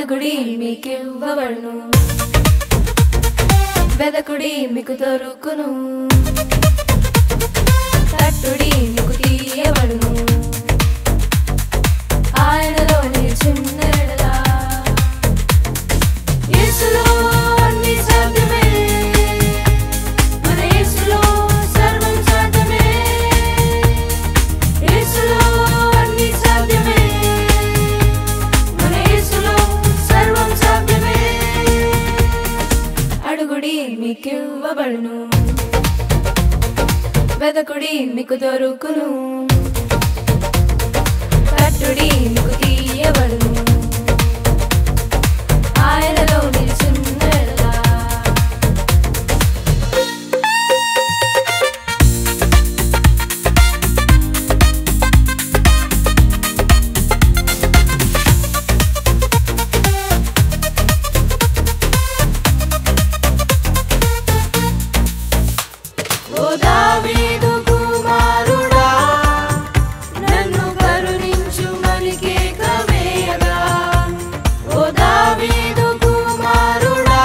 అడుగుడి మీకివ్వబడును, వెదకుడి మీకు దొరుకును, తట్టుడి మీకు తీయబడును. ఆయనలో నిలుచున్న ఎడల యేసులో అన్ని సాధ్యమే, మన యేసులో సర్వం సాధ్యమే, యేసులో అన్ని సాధ్యమే, మన యేసులో సర్వం సాధ్యమే. అడుగుడి మీకివ్వబడును, వెదకుడి మీకు దొరుకును, తట్టుడి మీకు తీయబడును. ఆయనలో నిలుచున్న ఎడల ఓ దావీదు కుమారుడా, నన్ను కరుణించు మలికేక వేయగా. ఓ దావీదు కుమారుడా,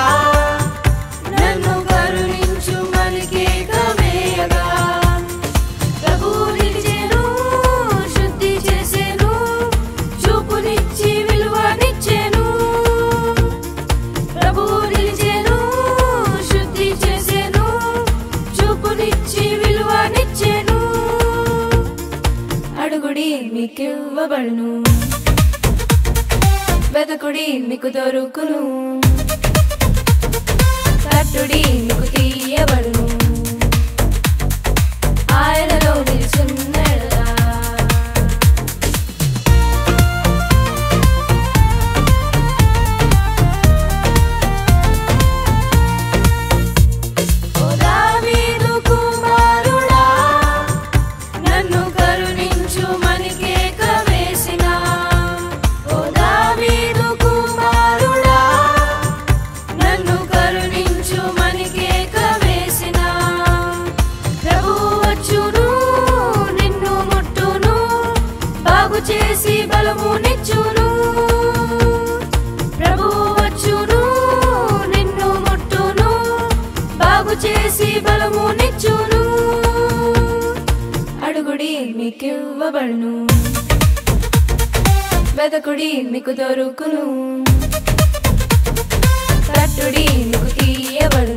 నన్ను కరుణించు మలికేక వేయగా. ప్రభువు నిలిచెను, శుద్ధి చేసెను, చూపునిచ్చి విలువనిచ్చెను. ప్రభువు నిలిచెను, శుద్ధి చేసెను, చూపునిచ్చి విలువనిచ్చెను. అడుగుడి మీకివ్వబడును, వెదకుడి మీకు దొరుకును, తట్టుడి మీకు తీయబడును. ఆయనలో నిలుచున్న ఎడల ఓ దావీదు కుమారుడా, నన్ను కరుణించు మలికేక వేసిన. ఓ దావీదు కుమారుడా, నన్ను కరుణించు మలికేక వేసిన. ప్రభువు వచ్చును, నిన్ను ముట్టును, బాగు చేసి బలమునిచ్చును. ప్రభువు వచ్చును, నిన్ను ముట్టును, బాగు చేసి బలమునిచ్చును. అడుగుడి మీకివ్వబడును, వెదకుడి మీకు దొరుకును, తట్టుడి మీకు తీయబడును.